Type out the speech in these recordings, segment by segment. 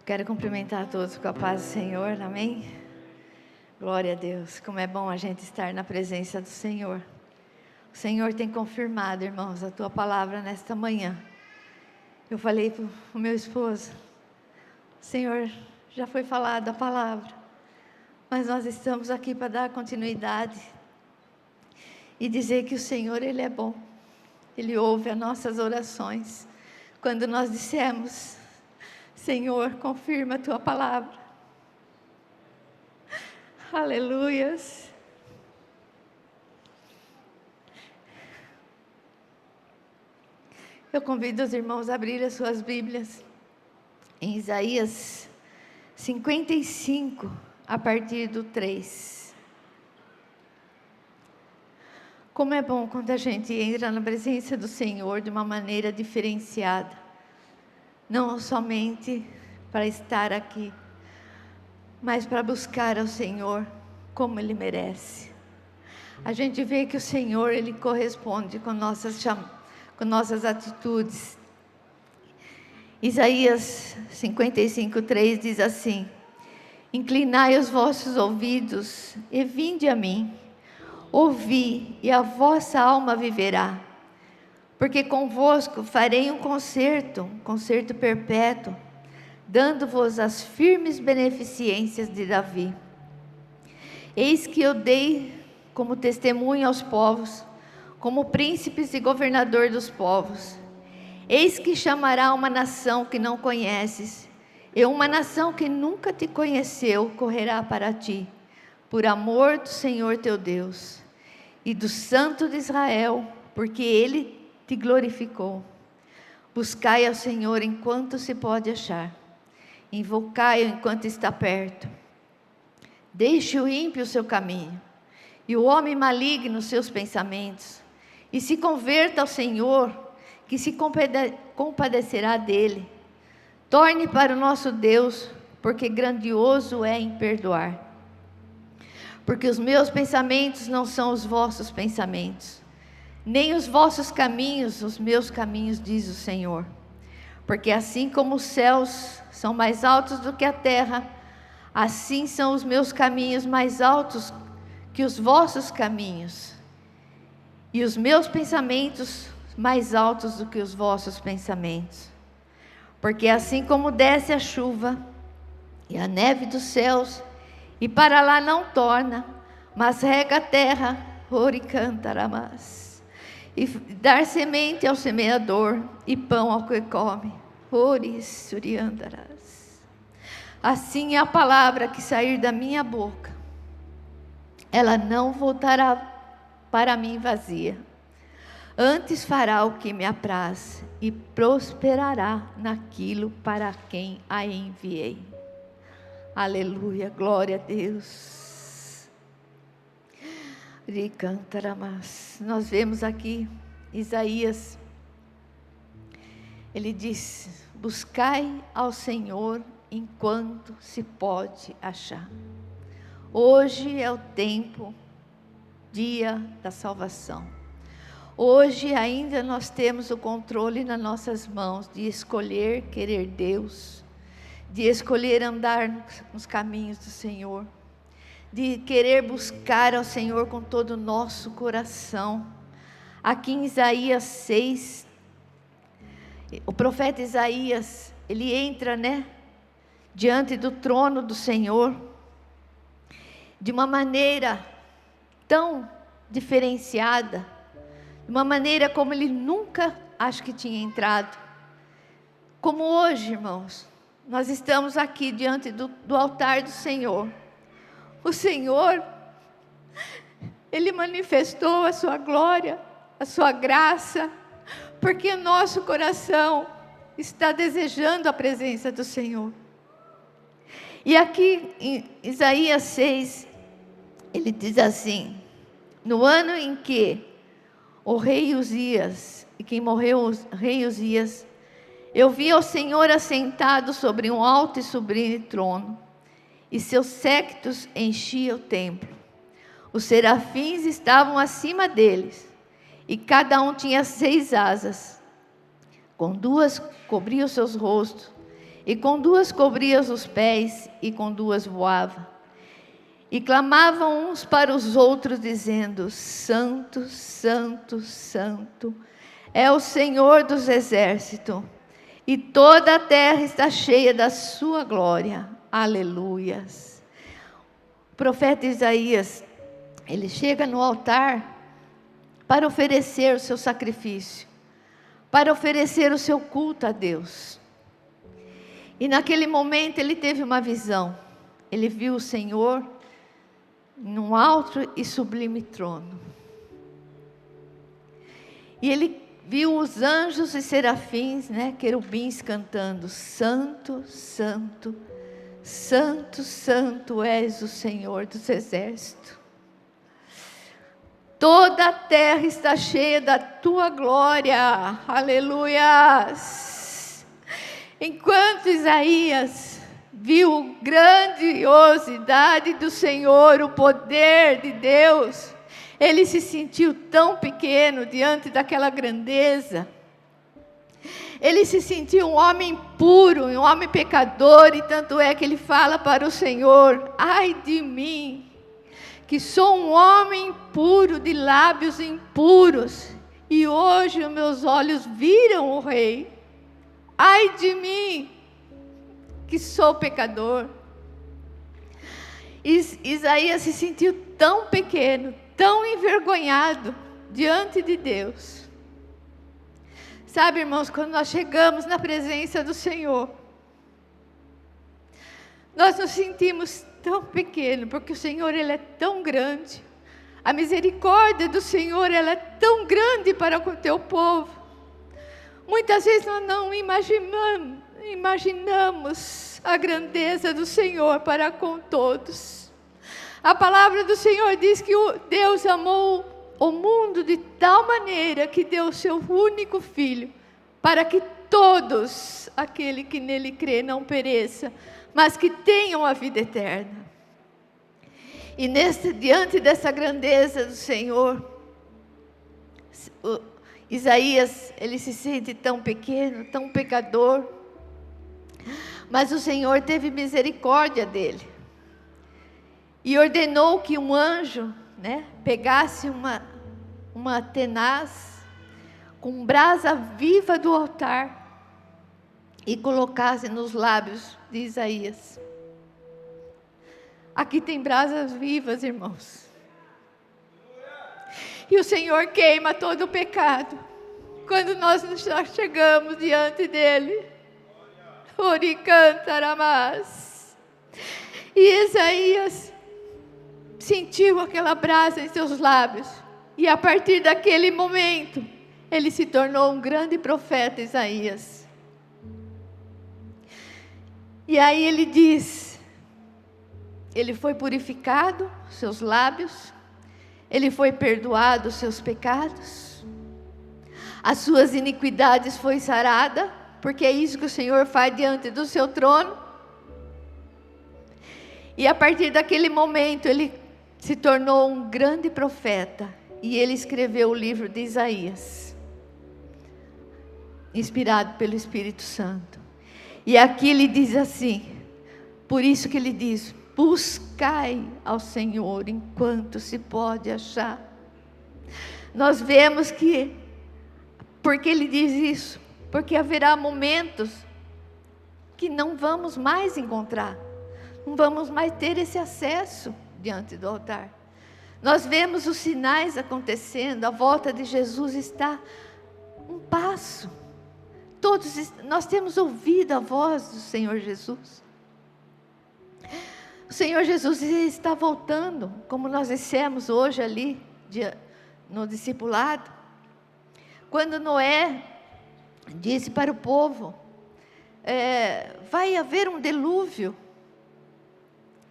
Quero cumprimentar a todos com a paz do Senhor, amém? Glória a Deus, como é bom a gente estar na presença do Senhor. O Senhor tem confirmado, irmãos, a tua palavra nesta manhã. Eu falei para o meu esposo, Senhor, já foi falada a palavra, mas nós estamos aqui para dar continuidade e dizer que o Senhor, Ele é bom. Ele ouve as nossas orações. Quando nós dissemos, Senhor, confirma a tua palavra. Aleluias. Eu convido os irmãos a abrir as suas Bíblias em Isaías 55, a partir do 3. Como é bom quando a gente entra na presença do Senhor de uma maneira diferenciada. Não somente para estar aqui, mas para buscar ao Senhor como Ele merece. A gente vê que o Senhor, Ele corresponde com nossas atitudes. Isaías 55:3 diz assim: Inclinai os vossos ouvidos e vinde a mim, ouvi e a vossa alma viverá. Porque convosco farei um concerto perpétuo, dando-vos as firmes beneficências de Davi. Eis que eu dei como testemunho aos povos, como príncipes e governador dos povos. Eis que chamará uma nação que não conheces, e uma nação que nunca te conheceu correrá para ti, por amor do Senhor teu Deus, e do Santo de Israel, porque Ele te glorificou. Buscai ao Senhor enquanto se pode achar, invocai-o enquanto está perto. Deixe o ímpio o seu caminho, e o homem maligno os seus pensamentos, e se converta ao Senhor, que se compadecerá dele. Torne para o nosso Deus, porque grandioso é em perdoar. Porque os meus pensamentos não são os vossos pensamentos, nem os vossos caminhos, os meus caminhos, diz o Senhor. Porque assim como os céus são mais altos do que a terra, assim são os meus caminhos mais altos que os vossos caminhos, e os meus pensamentos mais altos do que os vossos pensamentos. Porque assim como desce a chuva e a neve dos céus, e para lá não torna, mas rega a terra, oricantaramas, e dar semente ao semeador, e pão ao que come. Assim é a palavra que sair da minha boca. Ela não voltará para mim vazia. Antes fará o que me apraz, e prosperará naquilo para quem a enviei. Aleluia, glória a Deus. Nós vemos aqui Isaías, ele diz: buscai ao Senhor enquanto se pode achar. Hoje é o tempo, dia da salvação. Hoje ainda nós temos o controle nas nossas mãos de escolher querer Deus, de escolher andar nos caminhos do Senhor, de querer buscar ao Senhor com todo o nosso coração. Aqui em Isaías 6, o profeta Isaías, ele entra, diante do trono do Senhor, de uma maneira tão diferenciada, de uma maneira como ele nunca, acho que tinha entrado. Como hoje, irmãos, nós estamos aqui diante do altar do Senhor. O Senhor, Ele manifestou a sua glória, a sua graça, porque o nosso coração está desejando a presença do Senhor. E aqui em Isaías 6, ele diz assim: no ano em que o rei Uzias, e quem morreu o rei Uzias, eu vi o Senhor assentado sobre um alto e sublime trono, e seus séquitos enchiam o templo. Os serafins estavam acima deles, e cada um tinha 6 asas. Com 2 cobriam seus rostos, E com 2 cobrias os pés, e com 2 voava. E clamavam uns para os outros, dizendo: Santo, Santo, Santo, é o Senhor dos exércitos, e toda a terra está cheia da sua glória. Aleluias. O profeta Isaías, ele chega no altar para oferecer o seu sacrifício, para oferecer o seu culto a Deus. E naquele momento ele teve uma visão. Ele viu o Senhor num alto e sublime trono. E ele viu os anjos e serafins, querubins cantando: Santo, Santo, Santo, Santo és o Senhor dos exércitos. Toda a terra está cheia da tua glória. Aleluias. Enquanto Isaías viu a grandiosidade do Senhor, o poder de Deus, ele se sentiu tão pequeno diante daquela grandeza. Ele se sentiu um homem puro, um homem pecador, e tanto é que ele fala para o Senhor: ai de mim, que sou um homem impuro, de lábios impuros, e hoje os meus olhos viram o Rei. Ai de mim, que sou pecador. Isaías se sentiu tão pequeno, tão envergonhado diante de Deus. Sabe, irmãos, quando nós chegamos na presença do Senhor, nós nos sentimos tão pequenos, porque o Senhor, Ele é tão grande. A misericórdia do Senhor, ela é tão grande para com o teu povo. Muitas vezes nós não imaginamos a grandeza do Senhor para com todos. A palavra do Senhor diz que Deus amou o mundo de tal maneira que deu o seu único Filho, para que todos, aquele que nele crê, não pereça, mas que tenham a vida eterna. E diante dessa grandeza do Senhor, Isaías, ele se sente tão pequeno, tão pecador, mas o Senhor teve misericórdia dele, e ordenou que um anjo, pegasse uma tenaz com brasa viva do altar e colocasse nos lábios de Isaías. Aqui tem brasas vivas, irmãos, e o Senhor queima todo o pecado quando nós chegamos diante dele. Oricantaramás. E Isaías sentiu aquela brasa em seus lábios, e a partir daquele momento ele se tornou um grande profeta, Isaías. E aí ele diz: ele foi purificado, seus lábios, ele foi perdoado os seus pecados, as suas iniquidades foi sarada, porque é isso que o Senhor faz diante do seu trono. E a partir daquele momento ele se tornou um grande profeta, e ele escreveu o livro de Isaías, inspirado pelo Espírito Santo. E aqui ele diz assim, por isso que ele diz: buscai ao Senhor enquanto se pode achar. Nós vemos que, porque ele diz isso, porque haverá momentos que não vamos mais encontrar, não vamos mais ter esse acesso diante do altar. Nós vemos os sinais acontecendo, a volta de Jesus está um passo. Nós temos ouvido a voz do Senhor Jesus. O Senhor Jesus está voltando, como nós dissemos hoje ali, no discipulado. Quando Noé disse para o povo, vai haver um dilúvio.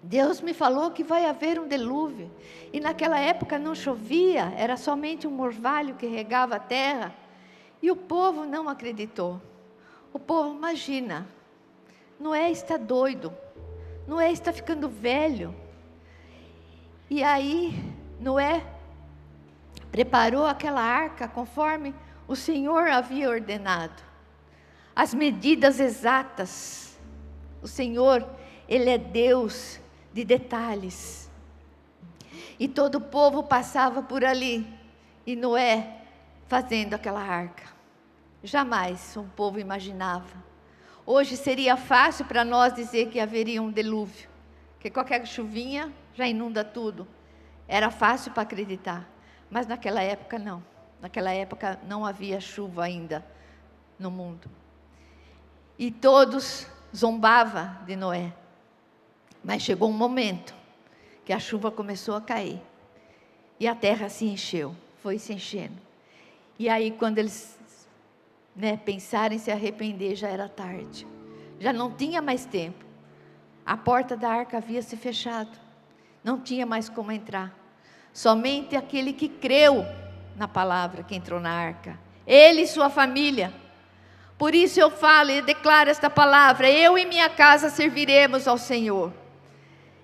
Deus me falou que vai haver um dilúvio. E naquela época não chovia, era somente um orvalho que regava a terra. E o povo não acreditou. O povo, imagina, Noé está doido, Noé está ficando velho. E aí Noé preparou aquela arca conforme o Senhor havia ordenado. As medidas exatas O Senhor, Ele é Deus de detalhes. E todo o povo passava por ali, e Noé fazendo aquela arca. Jamais um povo imaginava. Hoje seria fácil para nós dizer que haveria um dilúvio, que qualquer chuvinha já inunda tudo. Era fácil para acreditar, mas naquela época não. Naquela época não havia chuva ainda no mundo. E todos zombavam de Noé. Mas chegou um momento que a chuva começou a cair. E a terra se encheu, foi se enchendo. E aí quando eles pensaram em se arrepender, já era tarde. Já não tinha mais tempo. A porta da arca havia se fechado. Não tinha mais como entrar. Somente aquele que creu na palavra que entrou na arca. Ele e sua família. Por isso eu falo e declaro esta palavra: eu e minha casa serviremos ao Senhor.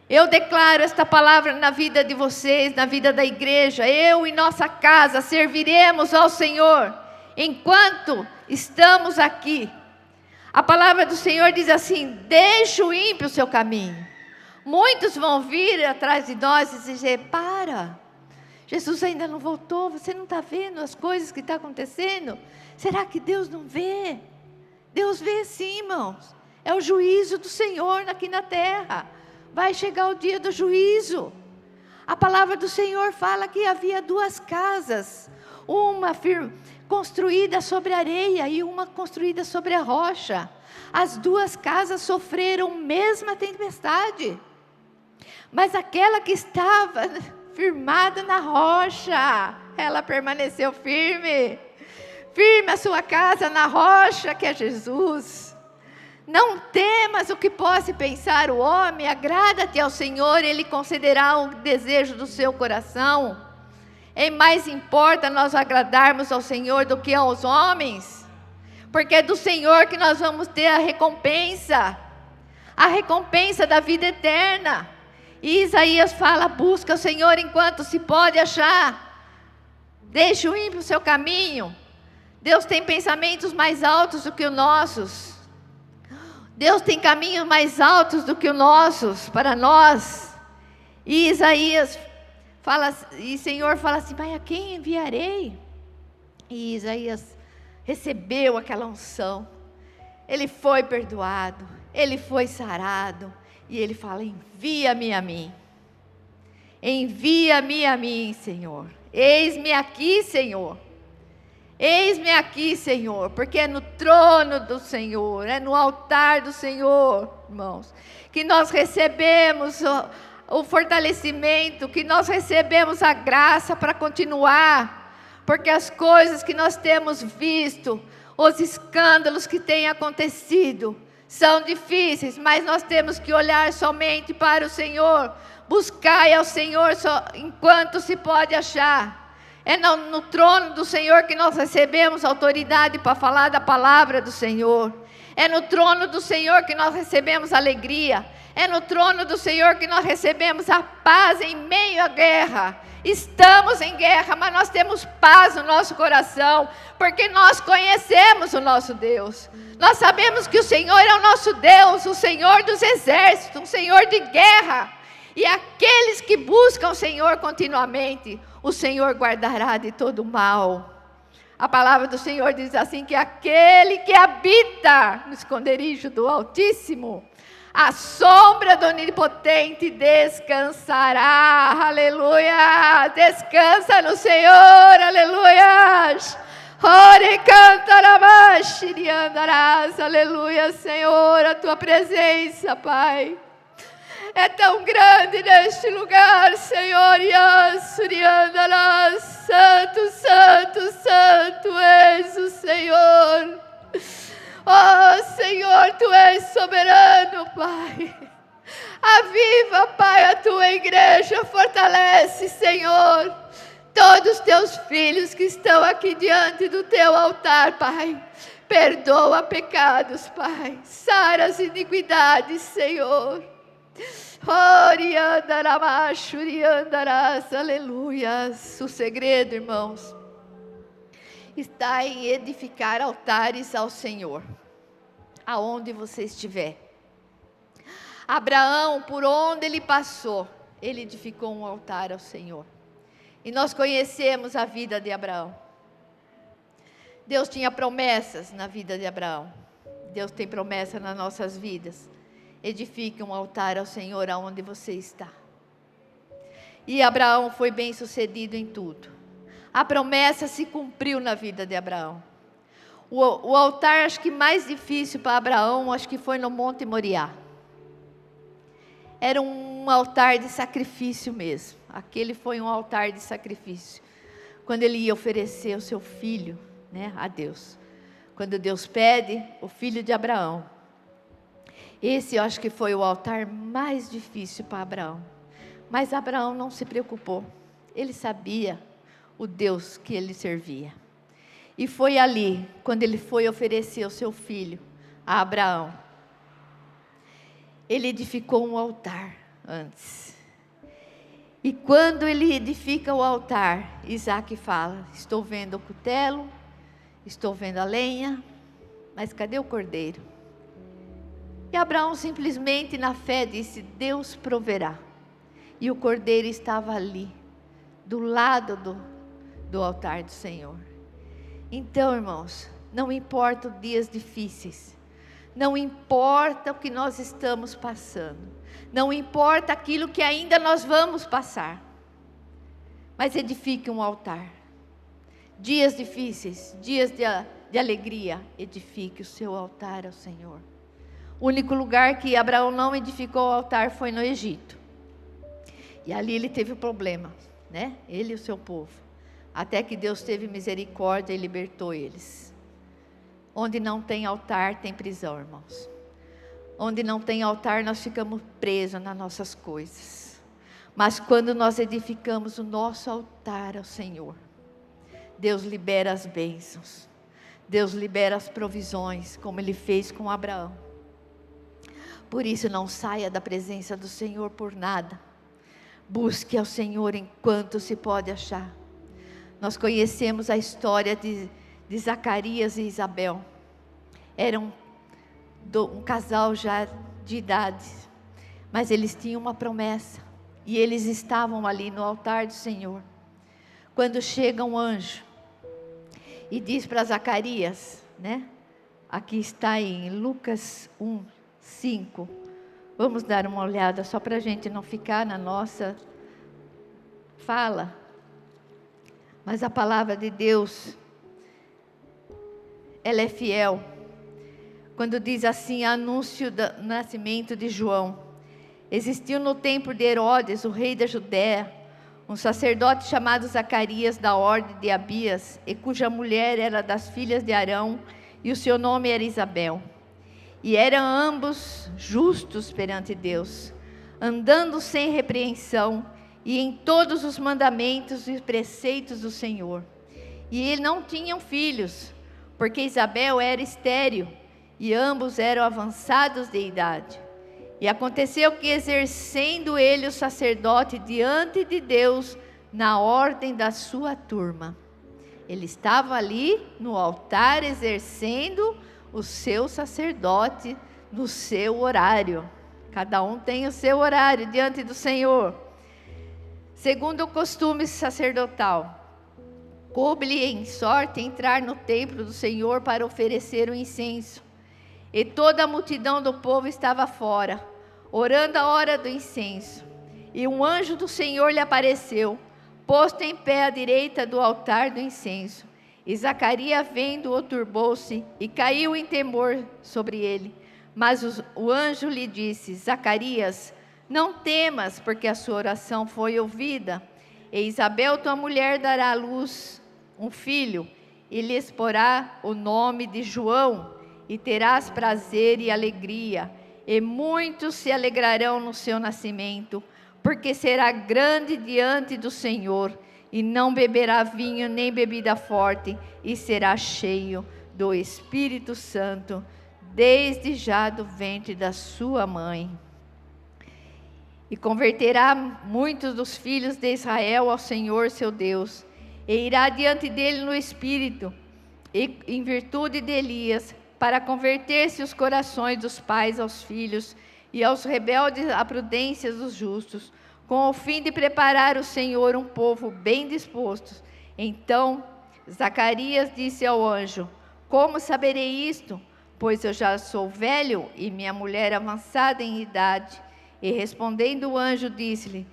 Eu declaro esta palavra na vida de vocês, na vida da igreja. Eu e nossa casa serviremos ao Senhor enquanto estamos aqui. A palavra do Senhor diz assim: deixa o ímpio o seu caminho. Muitos vão vir atrás de nós e dizer: para, Jesus ainda não voltou, você não está vendo as coisas que estão acontecendo? Será que Deus não vê? Deus vê sim, irmãos. É o juízo do Senhor aqui na terra. Vai chegar o dia do juízo. A palavra do Senhor fala que havia duas casas. Uma construída sobre a areia e uma construída sobre a rocha. As duas casas sofreram a mesma tempestade. Mas aquela que estava firmada na rocha, ela permaneceu firme. Firme a sua casa na rocha que é Jesus. Não temas o que possa pensar o homem, agrada-te ao Senhor, Ele concederá o desejo do seu coração. Mais importa nós agradarmos ao Senhor do que aos homens, porque é do Senhor que nós vamos ter a recompensa da vida eterna. E Isaías fala: busca o Senhor enquanto se pode achar, deixa o ímpio o seu caminho. Deus tem pensamentos mais altos do que os nossos. Deus tem caminhos mais altos do que os nossos para nós. E Isaías fala, e o Senhor fala assim: mas a quem enviarei? E Isaías recebeu aquela unção. Ele foi perdoado, ele foi sarado. E ele fala: envia-me a mim. Envia-me a mim, Senhor. Eis-me aqui, Senhor. Eis-me aqui, Senhor, porque é no trono do Senhor, é no altar do Senhor, irmãos, que nós recebemos o fortalecimento, que nós recebemos a graça para continuar, porque as coisas que nós temos visto, os escândalos que têm acontecido, são difíceis, mas nós temos que olhar somente para o Senhor, buscar ao Senhor enquanto se pode achar. É no trono do Senhor que nós recebemos autoridade para falar da palavra do Senhor. É no trono do Senhor que nós recebemos alegria. É no trono do Senhor que nós recebemos a paz em meio à guerra. Estamos em guerra, mas nós temos paz no nosso coração, porque nós conhecemos o nosso Deus. Nós sabemos que o Senhor é o nosso Deus, o Senhor dos exércitos, um Senhor de guerra. E aqueles que buscam o Senhor continuamente, o Senhor guardará de todo mal. A palavra do Senhor diz assim: que aquele que habita no esconderijo do Altíssimo, a sombra do Onipotente descansará. Aleluia! Descansa no Senhor, aleluia! Ore cantarás, andarás, aleluia, Senhor, a tua presença, Pai, é tão grande neste lugar, Senhor. Santo, santo, santo és o Senhor. Oh, Senhor, Tu és soberano, Pai. Aviva, Pai, a Tua igreja. Fortalece, Senhor, todos os Teus filhos que estão aqui diante do Teu altar, Pai. Perdoa pecados, Pai. Sara as iniquidades, Senhor. Aleluia. O segredo, irmãos, está em edificar altares ao Senhor, aonde você estiver. Abraão, por onde ele passou, ele edificou um altar ao Senhor. E nós conhecemos a vida de Abraão. Deus tinha promessas na vida de Abraão. Deus tem promessa nas nossas vidas. Edifique um altar ao Senhor aonde você está. E Abraão foi bem sucedido em tudo. A promessa se cumpriu na vida de Abraão. O altar, acho que mais difícil para Abraão, acho que foi no Monte Moriá. Era um altar de sacrifício mesmo. Aquele foi um altar de sacrifício. Quando ele ia oferecer o seu filho, né, a Deus. Quando Deus pede o filho de Abraão. Esse eu acho que foi o altar mais difícil para Abraão. Mas Abraão não se preocupou. Ele sabia o Deus que ele servia. E foi ali, quando ele foi oferecer o seu filho a Abraão. Ele edificou um altar antes. E quando ele edifica o altar, Isaac fala: estou vendo o cutelo, estou vendo a lenha, mas cadê o cordeiro? E Abraão simplesmente na fé disse: Deus proverá. E o cordeiro estava ali, do lado do altar do Senhor. Então, irmãos, não importa os dias difíceis, não importa o que nós estamos passando, não importa aquilo que ainda nós vamos passar, mas edifique um altar. Dias difíceis, dias de alegria, edifique o seu altar ao Senhor. O único lugar que Abraão não edificou o altar foi no Egito. E ali ele teve o problema, né? Ele e o seu povo. Até que Deus teve misericórdia e libertou eles. Onde não tem altar, tem prisão, irmãos. Onde não tem altar, nós ficamos presos nas nossas coisas. Mas quando nós edificamos o nosso altar ao Senhor, Deus libera as bênçãos. Deus libera as provisões, como Ele fez com Abraão. Por isso, não saia da presença do Senhor por nada. Busque ao Senhor enquanto se pode achar. Nós conhecemos a história de Zacarias e Isabel. Eram um casal já de idade, mas eles tinham uma promessa. E eles estavam ali no altar do Senhor. Quando chega um anjo e diz para Zacarias, né? Aqui está em Lucas 1:5. Vamos dar uma olhada só para a gente não ficar na nossa fala. Mas a palavra de Deus, ela é fiel. Quando diz assim, anúncio do nascimento de João. Existiu no tempo de Herodes, o rei da Judéia, um sacerdote chamado Zacarias, da ordem de Abias, e cuja mulher era das filhas de Arão, e o seu nome era Isabel. E eram ambos justos perante Deus, andando sem repreensão, e em todos os mandamentos e preceitos do Senhor. E eles não tinham filhos, porque Isabel era estéril, e ambos eram avançados de idade. E aconteceu que, exercendo ele o sacerdote diante de Deus, na ordem da sua turma, ele estava ali no altar exercendo o seu sacerdote no seu horário. Cada um tem o seu horário diante do Senhor. Segundo o costume sacerdotal, coube-lhe em sorte entrar no templo do Senhor para oferecer o incenso. E toda a multidão do povo estava fora, orando a hora do incenso. E um anjo do Senhor lhe apareceu, posto em pé à direita do altar do incenso. E Zacarias, vendo-o, turbou-se e caiu em temor sobre ele. Mas o anjo lhe disse: Zacarias, não temas, porque a sua oração foi ouvida. E Isabel, tua mulher, dará à luz um filho, e lhes porá o nome de João, e terás prazer e alegria, e muitos se alegrarão no seu nascimento, porque será grande diante do Senhor, e não beberá vinho nem bebida forte, e será cheio do Espírito Santo, desde já do ventre da sua mãe. E converterá muitos dos filhos de Israel ao Senhor seu Deus, e irá diante dele no Espírito, e em virtude de Elias, para converter-se os corações dos pais aos filhos, e aos rebeldes a prudência dos justos, com o fim de preparar o Senhor um povo bem disposto. Então Zacarias disse ao anjo: como saberei isto? Pois eu já sou velho e minha mulher avançada em idade. E respondendo o anjo, disse-lhe: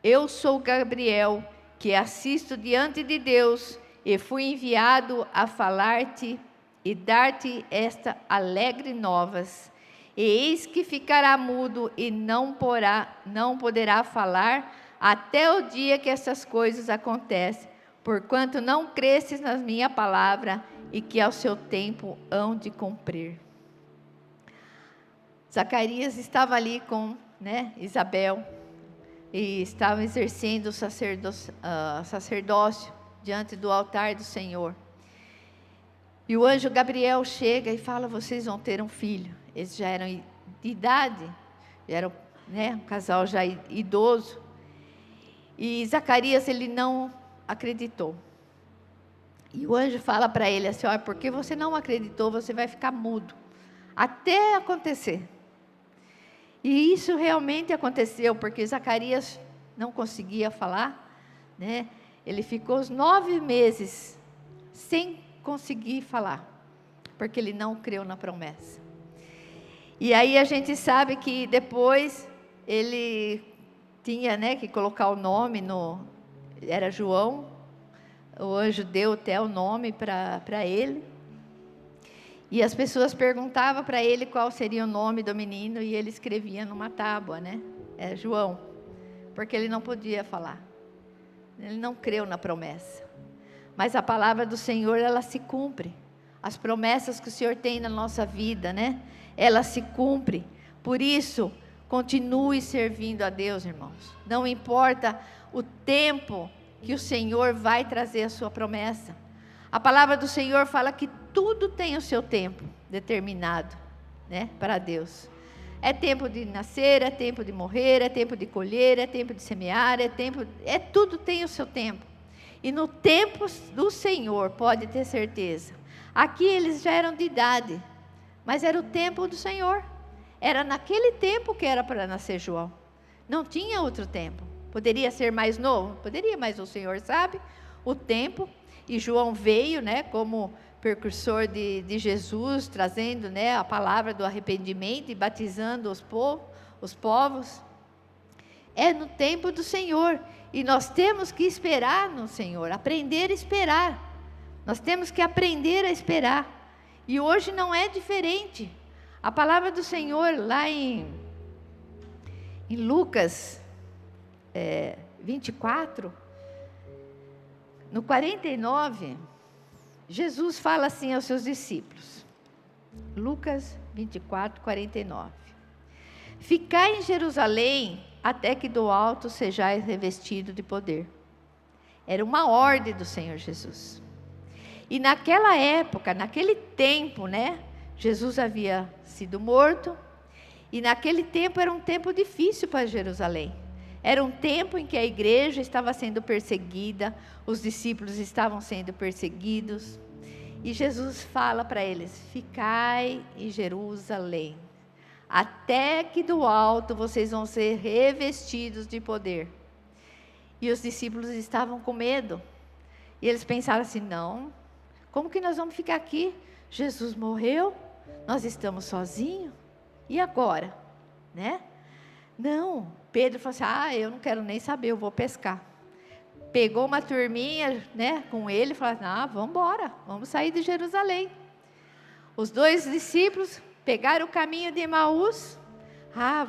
eu sou Gabriel, que assisto diante de Deus, e fui enviado a falar-te e dar-te esta alegre novas. E eis que ficará mudo e não poderá falar até o dia que essas coisas acontecem, porquanto não cresces na minha palavra, e que ao seu tempo hão de cumprir. Zacarias estava ali com Isabel, e estava exercendo o sacerdócio diante do altar do Senhor. E o anjo Gabriel chega e fala: vocês vão ter um filho. Eles já eram de idade, já eram um casal já idoso. E Zacarias, ele não acreditou. E o anjo fala para ele assim: olha, porque você não acreditou, você vai ficar mudo até acontecer. E isso realmente aconteceu, porque Zacarias não conseguia falar, Ele ficou os 9 meses sem conseguir falar, porque ele não creu na promessa. E aí a gente sabe que depois ele tinha que colocar o nome era João. O anjo deu até o nome para ele. E as pessoas perguntavam para ele qual seria o nome do menino, e ele escrevia numa tábua, É João, porque ele não podia falar. Ele não creu na promessa. Mas a palavra do Senhor, ela se cumpre. As promessas que o Senhor tem na nossa vida, ela se cumpre. Por isso, continue servindo a Deus, irmãos. Não importa o tempo que o Senhor vai trazer a sua promessa. A palavra do Senhor fala que tudo tem o seu tempo determinado, para Deus. É tempo de nascer, é tempo de morrer, é tempo de colher, é tempo de semear, tudo tem o seu tempo. E no tempo do Senhor, pode ter certeza. Aqui eles já eram de idade, mas era o tempo do Senhor. Era naquele tempo que era para nascer João. Não tinha outro tempo. Poderia ser mais novo? Poderia, mas o Senhor sabe o tempo. E João veio, como precursor de Jesus, trazendo, a palavra do arrependimento e batizando os povos. É no tempo do Senhor. E nós temos que esperar no Senhor, aprender a esperar. Nós temos que aprender a esperar. E hoje não é diferente. A palavra do Senhor lá em Lucas 24, no 49, Jesus fala assim aos seus discípulos. Lucas 24, 49. Ficai em Jerusalém até que do alto sejais revestido de poder. Era uma ordem do Senhor Jesus. E naquela época, naquele tempo, Jesus havia sido morto. E naquele tempo era um tempo difícil para Jerusalém. Era um tempo em que a igreja estava sendo perseguida, os discípulos estavam sendo perseguidos. E Jesus fala para eles: ficai em Jerusalém, até que do alto vocês vão ser revestidos de poder. E os discípulos estavam com medo. E eles pensaram assim: não, como que nós vamos ficar aqui? Jesus morreu, nós estamos sozinhos, e agora? Não, Pedro falou assim: eu não quero nem saber, eu vou pescar. Pegou uma turminha, com ele, e falou: vamos embora, vamos sair de Jerusalém. Os 2 discípulos pegaram o caminho de Emaús.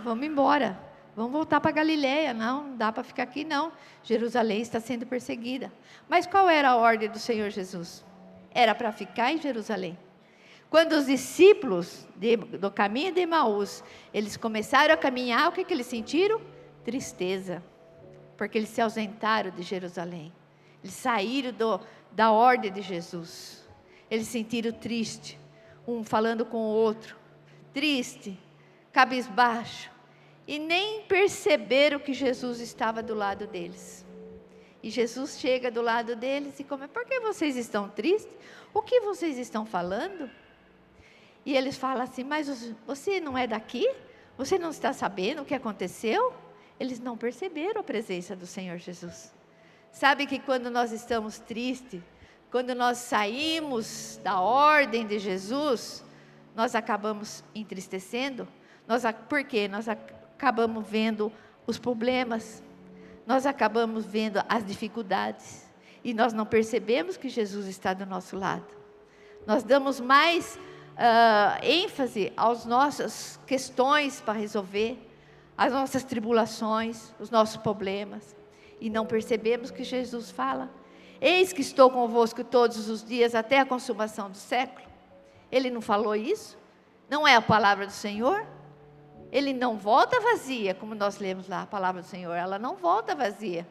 Vamos embora, vamos voltar para Galileia. Não dá para ficar aqui não, Jerusalém está sendo perseguida. Mas qual era a ordem do Senhor Jesus? Era para ficar em Jerusalém. Quando os discípulos do caminho de Emaús, eles começaram a caminhar, o que eles sentiram? Tristeza, porque eles se ausentaram de Jerusalém. Eles saíram da ordem de Jesus. Eles se sentiram tristes, um falando com o outro, triste, cabisbaixo, e nem perceberam que Jesus estava do lado deles. E Jesus chega do lado deles e começa: por que vocês estão tristes? O que vocês estão falando? E eles falam assim: mas você não é daqui? Você não está sabendo o que aconteceu? Eles não perceberam a presença do Senhor Jesus. Sabe que quando nós estamos tristes, quando nós saímos da ordem de Jesus, nós acabamos entristecendo. Por quê? Nós acabamos vendo os problemas, nós acabamos vendo as dificuldades, e nós não percebemos que Jesus está do nosso lado. Nós damos mais ênfase às nossas questões para resolver, às nossas tribulações, os nossos problemas, e não percebemos que Jesus fala: eis que estou convosco todos os dias até a consumação do século. Ele não falou isso? Não é a palavra do Senhor? Ele não volta vazia, como nós lemos lá, a palavra do Senhor, ela não volta vazia.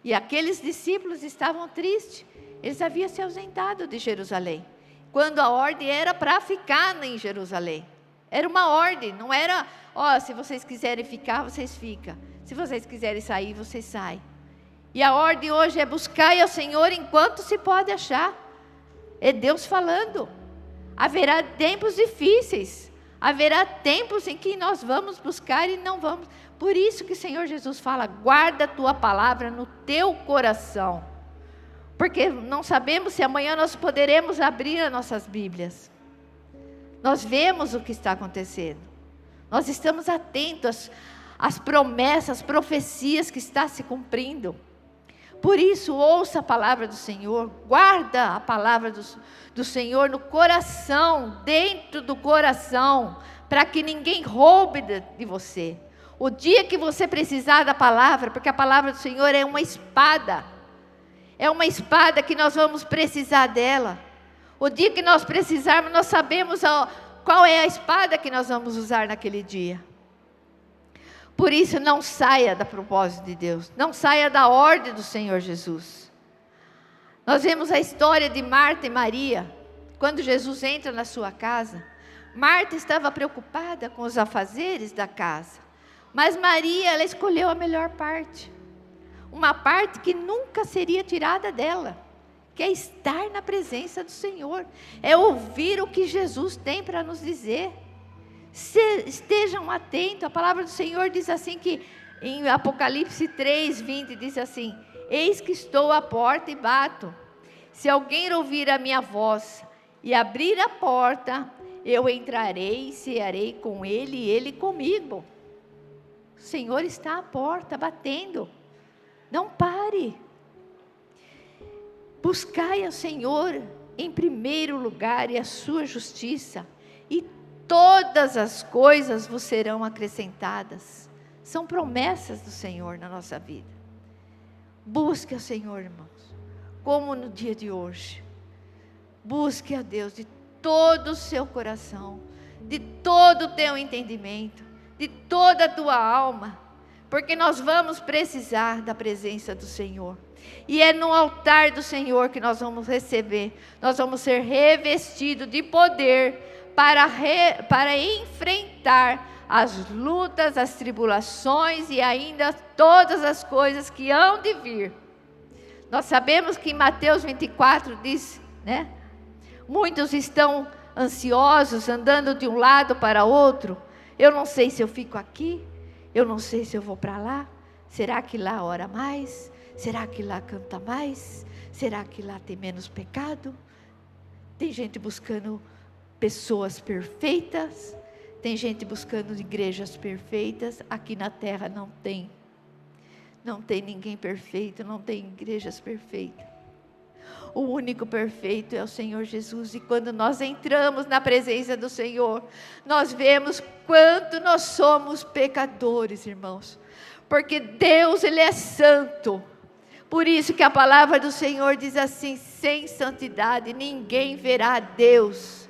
E aqueles discípulos estavam tristes, eles haviam se ausentado de Jerusalém, quando a ordem era para ficar em Jerusalém. Era uma ordem, não era, se vocês quiserem ficar, vocês ficam. Se vocês quiserem sair, vocês saem. E a ordem hoje é buscar ao Senhor enquanto se pode achar. É Deus falando. Haverá tempos difíceis. Haverá tempos em que nós vamos buscar e não vamos. Por isso que o Senhor Jesus fala: guarda a tua palavra no teu coração. Porque não sabemos se amanhã nós poderemos abrir as nossas Bíblias. Nós vemos o que está acontecendo. Nós estamos atentos às promessas, às profecias que estão se cumprindo. Por isso, ouça a palavra do Senhor, guarda a palavra do Senhor no coração, dentro do coração, para que ninguém roube de você. O dia que você precisar da palavra, porque a palavra do Senhor é uma espada que nós vamos precisar dela. O dia que nós precisarmos, nós sabemos qual é a espada que nós vamos usar naquele dia. Por isso, não saia da propósito de Deus, não saia da ordem do Senhor Jesus. Nós vemos a história de Marta e Maria. Quando Jesus entra na sua casa, Marta estava preocupada com os afazeres da casa, mas Maria, ela escolheu a melhor parte, uma parte que nunca seria tirada dela, que é estar na presença do Senhor, é ouvir o que Jesus tem para nos dizer. Estejam atentos, a palavra do Senhor diz assim, que em Apocalipse 3:20 diz assim: eis que estou à porta e bato, se alguém ouvir a minha voz e abrir a porta, eu entrarei e cearei com ele e ele comigo. O Senhor está à porta batendo, não pare. Buscai ao Senhor em primeiro lugar e a sua justiça, e todas as coisas vos serão acrescentadas. São promessas do Senhor na nossa vida. Busque ao Senhor, irmãos, como no dia de hoje. Busque a Deus de todo o seu coração, de todo o teu entendimento, de toda a tua alma, porque nós vamos precisar da presença do Senhor. E é no altar do Senhor que nós vamos receber, nós vamos ser revestidos de poder para enfrentar as lutas, as tribulações e ainda todas as coisas que hão de vir. Nós sabemos que em Mateus 24 diz, né? Muitos estão ansiosos, andando de um lado para outro. Eu não sei se eu fico aqui, eu não sei se eu vou para lá. Será que lá ora mais? Será que lá canta mais? Será que lá tem menos pecado? Tem gente buscando pessoas perfeitas, tem gente buscando igrejas perfeitas. Aqui na terra não tem ninguém perfeito, não tem igrejas perfeitas. O único perfeito é o Senhor Jesus, e quando nós entramos na presença do Senhor, nós vemos quanto nós somos pecadores, irmãos, porque Deus, Ele é santo. Por isso que a palavra do Senhor diz assim: sem santidade ninguém verá a Deus.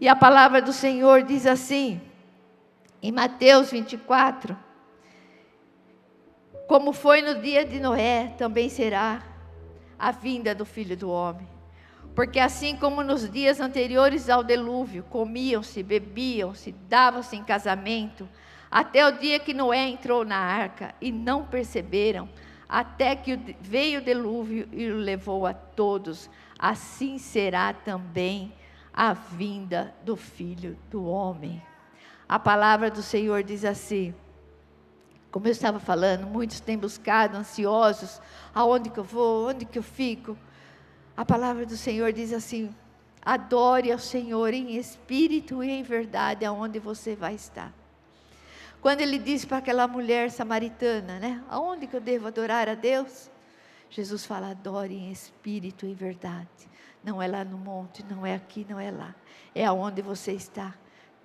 E a palavra do Senhor diz assim, em Mateus 24, como foi no dia de Noé, também será a vinda do Filho do Homem. Porque assim como nos dias anteriores ao dilúvio, comiam-se, bebiam-se, davam-se em casamento, até o dia que Noé entrou na arca, e não perceberam, até que veio o dilúvio e o levou a todos, assim será também a vinda do Filho do Homem. A palavra do Senhor diz assim, como eu estava falando, muitos têm buscado, ansiosos, aonde que eu vou, onde que eu fico. A palavra do Senhor diz assim, adore ao Senhor em espírito e em verdade, aonde você vai estar. Quando ele disse para aquela mulher samaritana, né, aonde que eu devo adorar a Deus? Jesus fala, adore em espírito e em verdade. Não é lá no monte, não é aqui, não é lá. É aonde você está.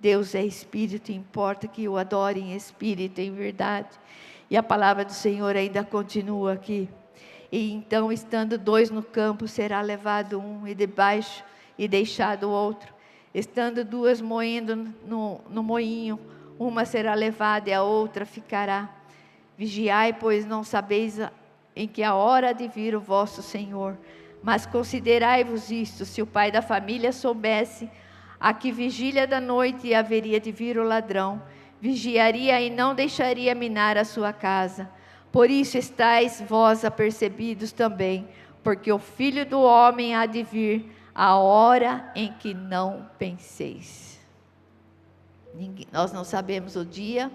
Deus é espírito, importa que o adore em espírito e em verdade. E a palavra do Senhor ainda continua aqui. E então, estando dois no campo, será levado um e debaixo e deixado o outro. Estando duas moendo no moinho, uma será levada e a outra ficará. Vigiai, pois não sabeis em que a hora de vir o vosso Senhor. Mas considerai-vos isto, se o pai da família soubesse a que vigília da noite haveria de vir o ladrão, vigiaria e não deixaria minar a sua casa. Por isso estáis vós apercebidos também, porque o Filho do Homem há de vir a hora em que não penseis. Nós não sabemos o dia,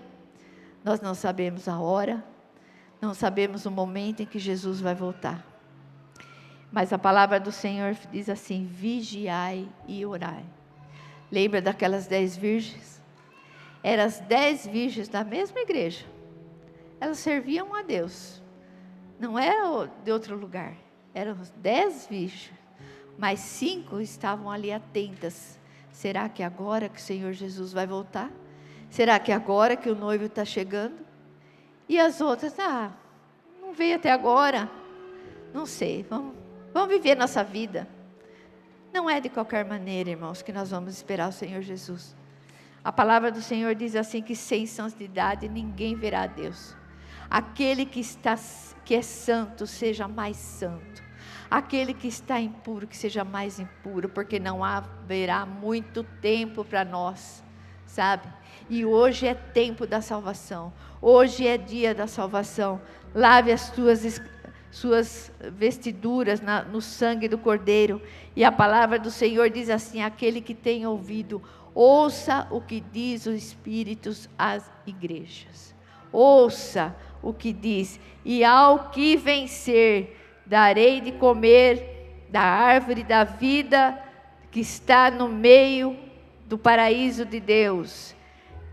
nós não sabemos a hora, não sabemos o momento em que Jesus vai voltar. Mas a palavra do Senhor diz assim, vigiai e orai. Lembra daquelas 10 virgens? Eram as 10 virgens da mesma igreja. Elas serviam a Deus. Não era de outro lugar. Eram 10 virgens. Mas 5 estavam ali atentas. Será que é agora que o Senhor Jesus vai voltar? Será que é agora que o noivo está chegando? E as outras, não veio até agora. Não sei, vamos viver nossa vida. Não é de qualquer maneira, irmãos, que nós vamos esperar o Senhor Jesus. A palavra do Senhor diz assim, que sem santidade ninguém verá a Deus. Aquele que é santo, seja mais santo. Aquele que está impuro, que seja mais impuro, porque não haverá muito tempo para nós, sabe? E hoje é tempo da salvação. Hoje é dia da salvação. Lave as suas vestiduras no sangue do Cordeiro. E a palavra do Senhor diz assim, aquele que tem ouvido, ouça o que diz o Espírito às igrejas. Ouça o que diz, e ao que vencer, darei de comer da árvore da vida que está no meio do paraíso de Deus.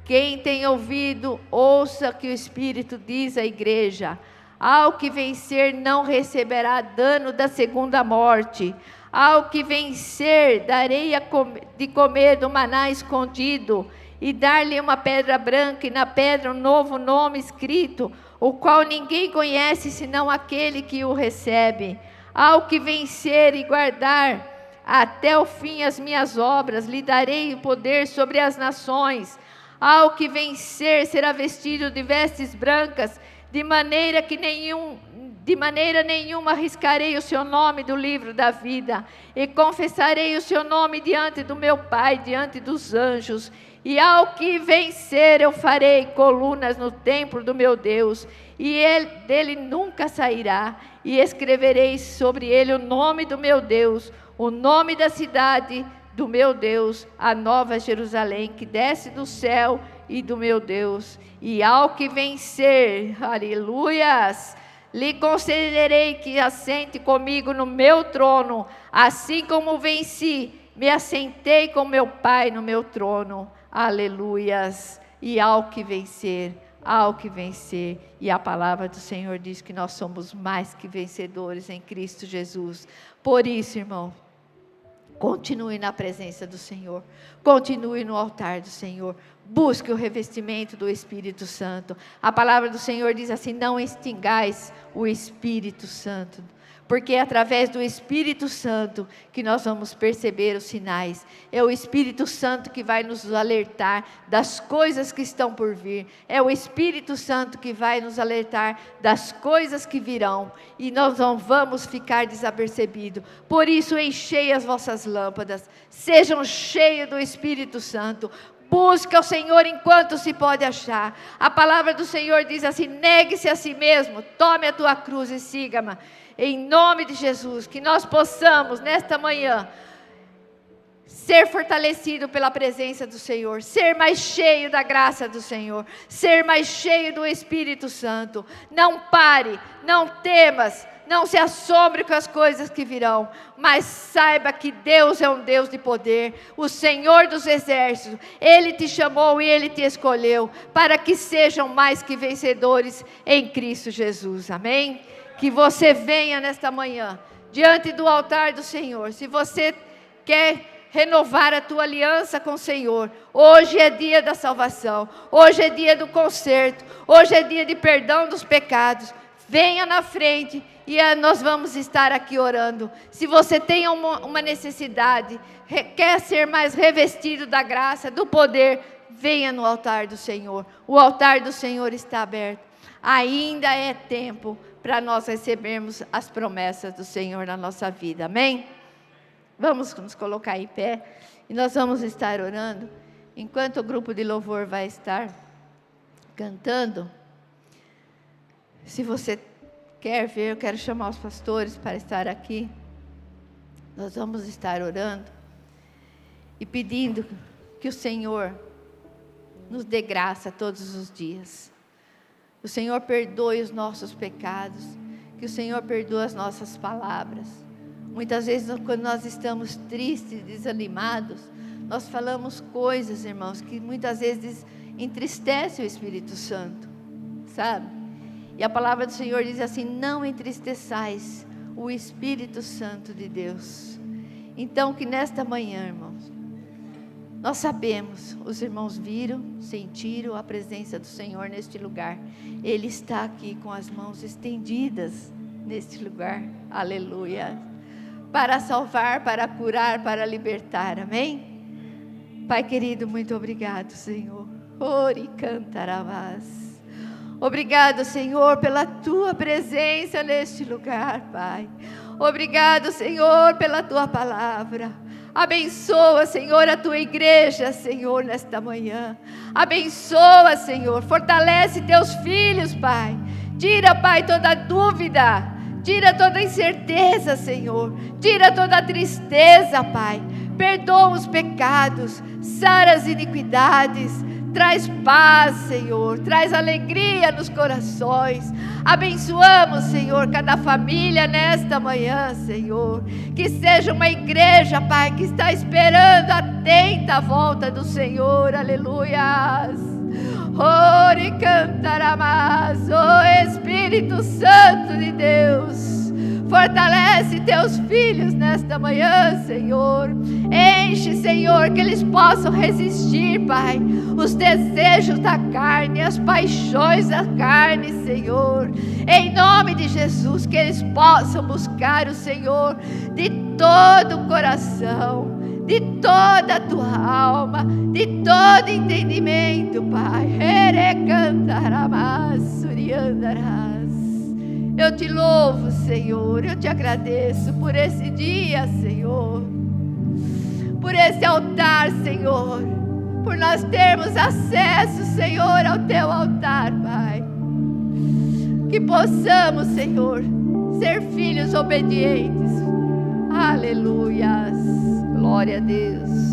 Quem tem ouvido, ouça o que o Espírito diz à igreja. Ao que vencer não receberá dano da segunda morte. Ao que vencer darei de comer do maná escondido, e dar-lhe uma pedra branca, e na pedra um novo nome escrito, o qual ninguém conhece senão aquele que o recebe. Ao que vencer e guardar até o fim as minhas obras, lhe darei o poder sobre as nações. Ao que vencer será vestido de vestes brancas, de maneira nenhuma arriscarei o seu nome do livro da vida, e confessarei o seu nome diante do meu Pai, diante dos anjos. E ao que vencer eu farei colunas no templo do meu Deus, e dele nunca sairá, e escreverei sobre ele o nome do meu Deus, o nome da cidade do meu Deus, a nova Jerusalém, que desce do céu, e do meu Deus. E ao que vencer, aleluias, lhe concederei que assente comigo no meu trono, assim como venci, me assentei com meu Pai no meu trono, aleluias. E ao que vencer, e a palavra do Senhor diz que nós somos mais que vencedores em Cristo Jesus. Por isso, irmão, continue na presença do Senhor, continue no altar do Senhor, busque o revestimento do Espírito Santo. A palavra do Senhor diz assim, não extingais o Espírito Santo, porque é através do Espírito Santo que nós vamos perceber os sinais. É o Espírito Santo que vai nos alertar das coisas que estão por vir. É o Espírito Santo que vai nos alertar das coisas que virão. E nós não vamos ficar desapercebidos. Por isso, enchei as vossas lâmpadas. Sejam cheios do Espírito Santo. Busca o Senhor enquanto se pode achar. A palavra do Senhor diz assim, negue-se a si mesmo, tome a tua cruz e siga-me. Em nome de Jesus, que nós possamos nesta manhã ser fortalecido pela presença do Senhor, ser mais cheio da graça do Senhor, ser mais cheio do Espírito Santo. Não pare, não temas, não se assombre com as coisas que virão, mas saiba que Deus é um Deus de poder, o Senhor dos exércitos. Ele te chamou e Ele te escolheu para que sejam mais que vencedores em Cristo Jesus, amém? Que você venha nesta manhã, diante do altar do Senhor. Se você quer renovar a tua aliança com o Senhor, hoje é dia da salvação, hoje é dia do conserto, hoje é dia de perdão dos pecados. Venha na frente e nós vamos estar aqui orando. Se você tem uma necessidade, quer ser mais revestido da graça, do poder, venha no altar do Senhor. O altar do Senhor está aberto. Ainda é tempo para nós recebermos as promessas do Senhor na nossa vida, amém? Vamos nos colocar em pé e nós vamos estar orando, enquanto o grupo de louvor vai estar cantando. Se você quer ver, eu quero chamar os pastores para estar aqui. Nós vamos estar orando e pedindo que o Senhor nos dê graça todos os dias. O Senhor perdoe os nossos pecados, que o Senhor perdoe as nossas palavras. Muitas vezes, quando nós estamos tristes, desanimados, nós falamos coisas, irmãos, que muitas vezes entristecem o Espírito Santo, sabe? E a palavra do Senhor diz assim: não entristeçais o Espírito Santo de Deus. Então, que nesta manhã, irmãos, nós sabemos, os irmãos viram, sentiram a presença do Senhor neste lugar. Ele está aqui com as mãos estendidas neste lugar, aleluia, para salvar, para curar, para libertar, amém? Pai querido, muito obrigado, Senhor. Ori cantarabás. Obrigado, Senhor, pela Tua presença neste lugar, Pai. Obrigado, Senhor, pela Tua palavra. Abençoa, Senhor, a Tua igreja, Senhor, nesta manhã. Abençoa, Senhor, fortalece Teus filhos, Pai. Tira, Pai, toda dúvida. Tira toda incerteza, Senhor. Tira toda tristeza, Pai. Perdoa os pecados, sara as iniquidades. Traz paz, Senhor, traz alegria nos corações. Abençoamos, Senhor, cada família nesta manhã, Senhor. Que seja uma igreja, Pai, que está esperando atenta a volta do Senhor, aleluias. Ore cantarás, oh Espírito Santo de Deus. Fortalece Teus filhos nesta manhã, Senhor. Enche, Senhor, que eles possam resistir, Pai, os desejos da carne, as paixões da carne, Senhor. Em nome de Jesus, que eles possam buscar o Senhor de todo o coração, de toda a tua alma, de todo entendimento, Pai. Eu te louvo, Senhor, eu te agradeço por esse dia, Senhor, por esse altar, Senhor, por nós termos acesso, Senhor, ao Teu altar, Pai. Que possamos, Senhor, ser filhos obedientes. Aleluias, glória a Deus.